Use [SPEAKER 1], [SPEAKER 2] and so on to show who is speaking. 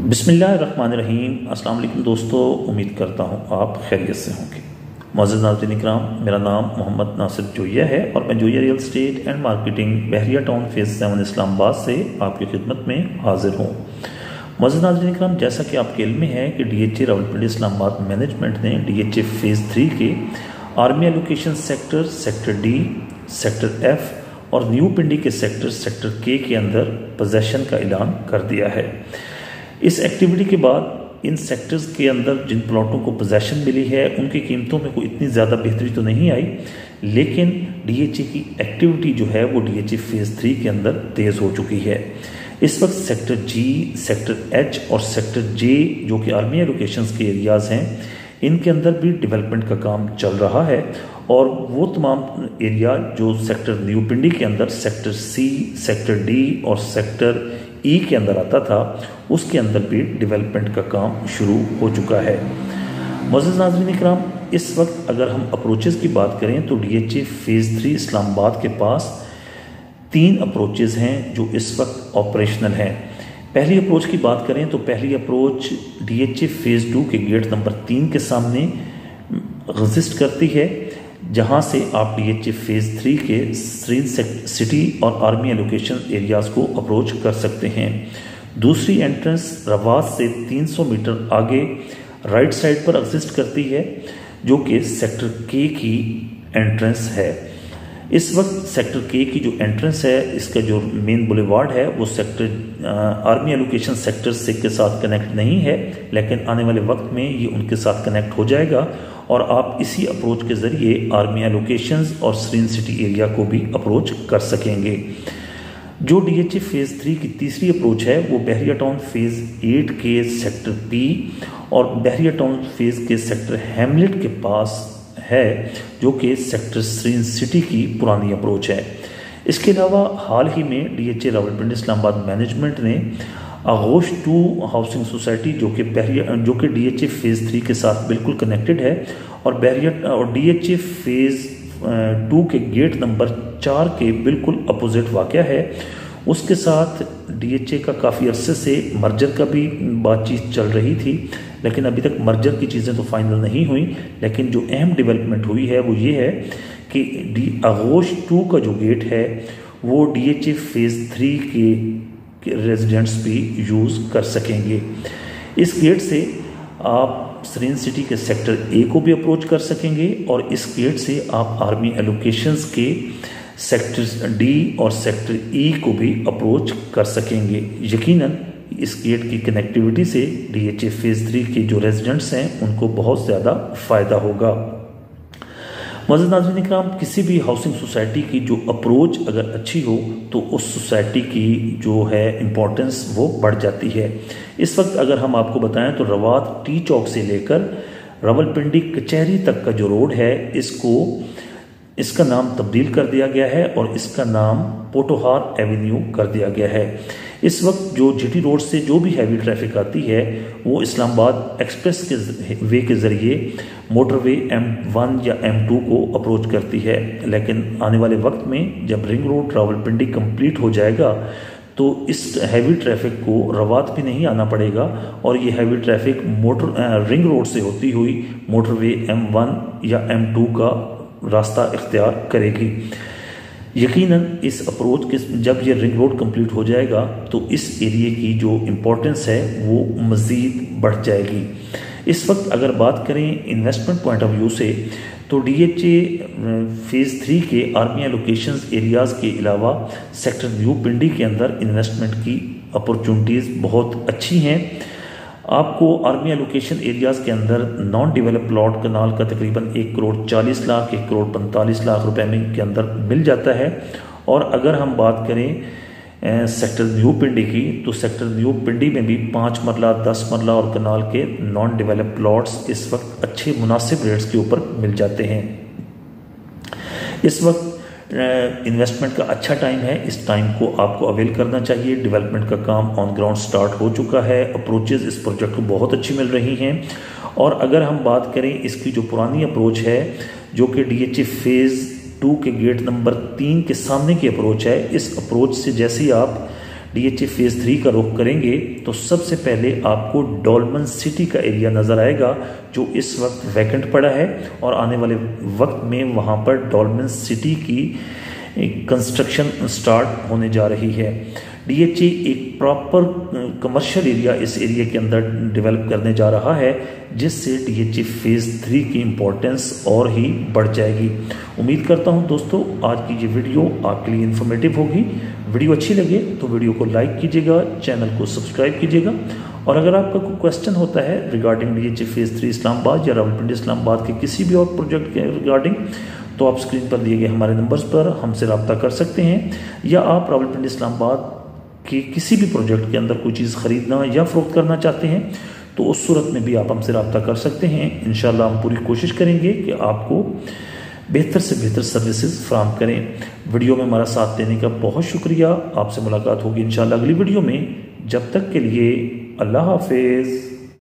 [SPEAKER 1] बिस्मिल्लाहिर्रहमानिर्रहीम। अस्सलाम वालेकुम दोस्तों, उम्मीद करता हूँ आप खैरियत से होंगे। मुअज़्ज़िज़ नाज़रीन इकराम, मेरा नाम मोहम्मद नासिर जोया है और मैं Zoya real estate and marketing Bahria town phase 7 Islamabad से आपकी खिदमत में हाजिर हूँ। मुअज़्ज़िज़ नाज़रीन इकराम, जैसा कि आपके इल्म में है कि DHA रावलपिंडी इस्लामाबाद मैनेजमेंट ने DHA फेज़ 3 के army allocation sector D, sector F और न्यू पिंडी के सेक्टर K के अंदर पोजेशन का ऐलान कर दिया है। इस एक्टिविटी के बाद इन सेक्टर्स के अंदर जिन प्लॉटों को पोजेशन मिली है उनकी कीमतों में कोई इतनी ज़्यादा बेहतरी तो नहीं आई, लेकिन DHA की एक्टिविटी जो है वो DHA फेज़ 3 के अंदर तेज़ हो चुकी है। इस वक्त सेक्टर G, सेक्टर H और सेक्टर J जो कि आर्मी एलोकेशंस के एरियाज़ हैं, इनके अंदर भी डेवलपमेंट का काम चल रहा है और वो तमाम एरिया जो सेक्टर न्यू पिंडी के अंदर सेक्टर C, सेक्टर D और सेक्टर E के अंदर आता था, उसके अंदर भी डेवलपमेंट का काम शुरू हो चुका है। मुअज़्ज़िज़ नाज़रीन इकराम, इस वक्त अगर हम अप्रोचेज़ की बात करें तो DHA फेज़ 3 इस्लामाबाद के पास 3 अप्रोचेज़ हैं जो इस वक्त ऑपरेशनल हैं। पहली अप्रोच की बात करें तो पहली अप्रोच DHA फेज़ 2 के गेट नंबर 3 के सामने एग्जिस्ट करती है, जहां से आप DHA फेज़ 3 के स्क्रीन सिटी और आर्मी एलोकेशन एरियाज़ को अप्रोच कर सकते हैं। दूसरी एंट्रेंस रवात से 300 मीटर आगे राइट साइड पर एग्जिस्ट करती है, जो कि सेक्टर K की एंट्रेंस है। इस वक्त सेक्टर K की जो एंट्रेंस है, इसका जो मेन बुलेवार्ड है वो सेक्टर आर्मी एलोकेशन सेक्टर से के साथ कनेक्ट नहीं है, लेकिन आने वाले वक्त में ये उनके साथ कनेक्ट हो जाएगा और आप इसी अप्रोच के ज़रिए आर्मी एलोकेशंस और स्क्रीन सिटी एरिया को भी अप्रोच कर सकेंगे। जो DHA फेज़ 3 की तीसरी अप्रोच है वो बहरिया टाउन फेज़ 8 के सेक्टर P और बहरिया टाउन फेज़ के सेक्टर हैमलेट के पास है, जो कि सेक्टर स्क्रीन सिटी की पुरानी अप्रोच है। इसके अलावा हाल ही में DHA रावलपिंडी इस्लामाबाद मैनेजमेंट ने आगोश 2 हाउसिंग सोसाइटी जो कि DHA फेज़ 3 के साथ बिल्कुल कनेक्टेड है और DHA फेज़ 2 के गेट नंबर 4 के बिल्कुल अपोजिट वाक़या है, उसके साथ DHA का काफ़ी अरसे से मर्जर का भी बातचीत चल रही थी, लेकिन अभी तक मर्जर की चीज़ें तो फाइनल नहीं हुई। लेकिन जो अहम डेवलपमेंट हुई है वो ये है कि आगोश 2 का जो गेट है वो DHA फेज़ 3 के रेजिडेंट्स भी यूज़ कर सकेंगे। इस गेट से आप स्क्रीन सिटी के सेक्टर A को भी अप्रोच कर सकेंगे और इस गेट से आप आर्मी एलोकेशंस के सेक्टर D और सेक्टर E को भी अप्रोच कर सकेंगे। यकीनन इस गेट की कनेक्टिविटी से DHA फेज़ 3 के जो रेजिडेंट्स हैं उनको बहुत ज़्यादा फ़ायदा होगा। मुअज़्ज़िज़ नाज़रीन इकराम, किसी भी हाउसिंग सोसाइटी की जो अप्रोच अगर अच्छी हो तो उस सोसाइटी की जो है इम्पोर्टेंस वो बढ़ जाती है। इस वक्त अगर हम आपको बताएं तो रवात टी चौक से लेकर रावलपिंडी कचहरी तक का जो रोड है इसका नाम तब्दील कर दिया गया है और इसका नाम पोटोहार एवेन्यू कर दिया गया है। इस वक्त जो GT रोड से जो भी हैवी ट्रैफिक आती है वो इस्लामाबाद एक्सप्रेस के वे के ज़रिए मोटरवे M1 या M2 को अप्रोच करती है, लेकिन आने वाले वक्त में जब रिंग रोड रावलपिंडी कंप्लीट हो जाएगा तो इस हैवी ट्रैफिक को रवात भी नहीं आना पड़ेगा और ये हैवी ट्रैफिक रिंग रोड से होती हुई मोटरवे M1 या M2 का रास्ता इख्तियार करेगी। यकीनन इस अप्रोच के जब ये रिंग रोड कंप्लीट हो जाएगा तो इस एरिया की जो इम्पोर्टेंस है वो मज़ीद बढ़ जाएगी। इस वक्त अगर बात करें इन्वेस्टमेंट पॉइंट ऑफ व्यू से तो DHA फेज़ 3 के आर्मी एलोकेशंस एरियाज़ के अलावा सेक्टर न्यू पिंडी के अंदर इन्वेस्टमेंट की अपॉर्चुनिटीज़ बहुत अच्छी हैं। आपको आर्मी एलोकेशन एरियाज़ के अंदर नॉन डेवलप प्लॉट कनाल का तकरीबन 1 करोड़ 40 लाख 1 करोड़ 45 लाख रुपए में के अंदर मिल जाता है। और अगर हम बात करें सेक्टर न्यू पिंडी की तो सेक्टर न्यू पिंडी में भी 5 मरला 10 मरला और कनाल के नॉन डेवलप प्लॉट्स इस वक्त अच्छे मुनासिब रेट्स के ऊपर मिल जाते हैं। इस वक्त इन्वेस्टमेंट का अच्छा टाइम है, इस टाइम को आपको अवेल करना चाहिए। डेवलपमेंट का काम ऑन ग्राउंड स्टार्ट हो चुका है, अप्रोचेज़ इस प्रोजेक्ट को बहुत अच्छी मिल रही हैं। और अगर हम बात करें इसकी जो पुरानी अप्रोच है जो कि DHA फेज़ 2 के गेट नंबर 3 के सामने की अप्रोच है, इस अप्रोच से जैसे ही आप DHA फेज़ 3 का रुख करेंगे तो सबसे पहले आपको डॉल्मन सिटी का एरिया नज़र आएगा जो इस वक्त वैकेंट पड़ा है और आने वाले वक्त में वहाँ पर डॉल्मन सिटी की कंस्ट्रक्शन स्टार्ट होने जा रही है। DHA एक प्रॉपर कमर्शियल एरिया इस एरिया के अंदर डेवलप करने जा रहा है जिससे DHA फेज़ 3 की इम्पोर्टेंस और ही बढ़ जाएगी। उम्मीद करता हूं दोस्तों आज की ये वीडियो आपके लिए इन्फॉर्मेटिव होगी। वीडियो अच्छी लगे तो वीडियो को लाइक कीजिएगा, चैनल को सब्सक्राइब कीजिएगा और अगर आपका कोई क्वेश्चन होता है रिगार्डिंग DHA फेज़ 3 इस्लामाबाद या रावलपिंडी इस्लामाबाद के किसी भी और प्रोजेक्ट के रिगार्डिंग तो आप स्क्रीन पर दिए गए हमारे नंबर्स पर हमसे रब्ता कर सकते हैं या आप रावलपिंडी इस्लामाबाद कि किसी भी प्रोजेक्ट के अंदर कोई चीज़ ख़रीदना या फ़रोख्त करना चाहते हैं तो उस सूरत में भी आप हमसे रब्ता कर सकते हैं। इंशाल्लाह हम पूरी कोशिश करेंगे कि आपको बेहतर से बेहतर सर्विसेज फराहम करें। वीडियो में हमारा साथ देने का बहुत शुक्रिया। आपसे मुलाकात होगी इंशाल्लाह अगली वीडियो में। जब तक के लिए अल्लाह हाफिज़।